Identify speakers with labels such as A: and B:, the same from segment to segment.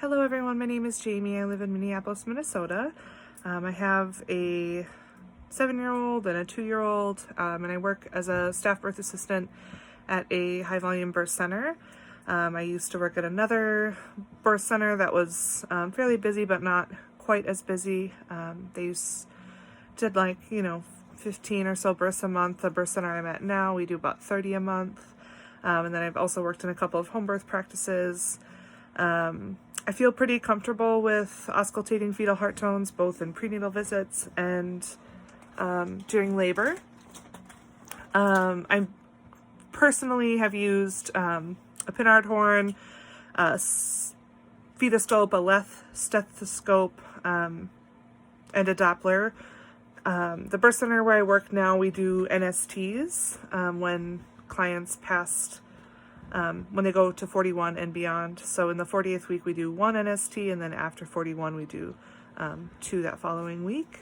A: Hello everyone, my name is Jamie. I live in Minneapolis, Minnesota. I have a 7-year-old and a 2-year-old, and I work as a staff birth assistant at a high volume birth center. I used to work at another birth center that was fairly busy, but not quite as busy. Did 15 or so births a month. The birth center I'm at now, we do about 30 a month. And then I've also worked in a couple of home birth practices. I feel pretty comfortable with auscultating fetal heart tones, both in prenatal visits and during labor. I personally have used a Pinard horn, a fetoscope, a Leth stethoscope, and a Doppler. The birth center where I work now, we do NSTs when clients when they go to 41 and beyond. So in the 40th week, we do 1 NST, and then after 41, we do 2 that following week.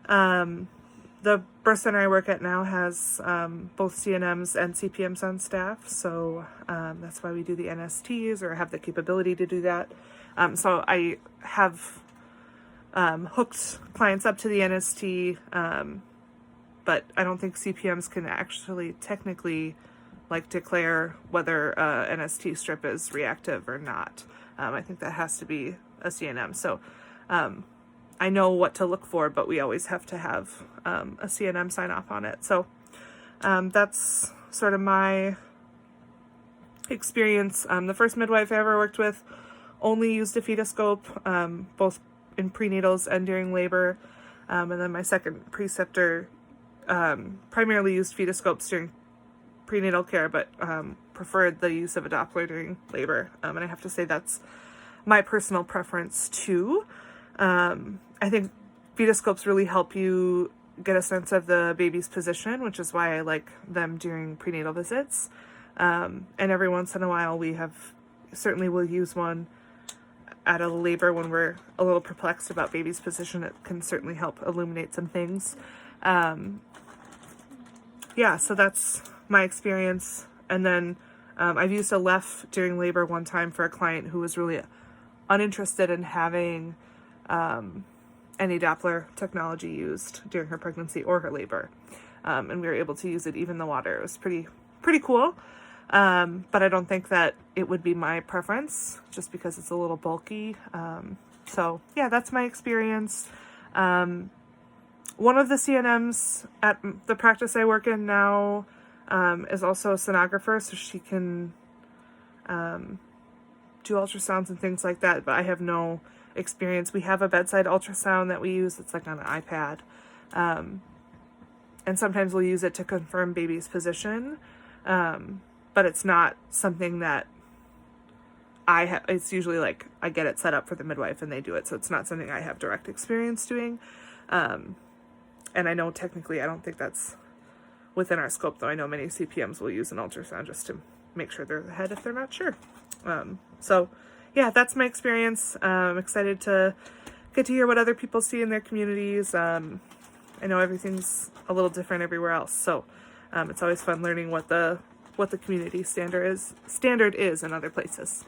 A: The birth center I work at now has both CNMs and CPMs on staff, so that's why we do the NSTs, or have the capability to do that. So I have hooked clients up to the NST, but I don't think CPMs can actually technically declare whether an NST strip is reactive or not. I think that has to be a CNM. So I know what to look for, but we always have to have a CNM sign off on it. So that's sort of my experience. The first midwife I ever worked with only used a fetoscope, both in prenatals and during labor. And then my second preceptor primarily used fetoscopes during prenatal care, but preferred the use of a Doppler during labor. And I have to say that's my personal preference too. I think fetoscopes really help you get a sense of the baby's position, which is why I like them during prenatal visits. And every once in a while certainly will use one at a labor when we're a little perplexed about baby's position. It can certainly help illuminate some things. So that's my experience. And then I've used a LEF during labor one time for a client who was really uninterested in having any Doppler technology used during her pregnancy or her labor. And we were able to use it even in the water. It was pretty cool. But I don't think that it would be my preference, just because it's a little bulky. So yeah, that's my experience. One of the CNMs at the practice I work in now is also a sonographer, so she can do ultrasounds and things like that, but I have no experience. We have a bedside ultrasound that we use. It's on an iPad. And sometimes we'll use it to confirm baby's position. But it's not something that I have. It's usually I get it set up for the midwife and they do it. So it's not something I have direct experience doing. And I know technically I don't think that's within our scope, though. I know many CPMs will use an ultrasound just to make sure they're ahead if they're not sure. So yeah, that's my experience. I'm excited to get to hear what other people see in their communities. I know everything's a little different everywhere else, so it's always fun learning what the community standard is in other places.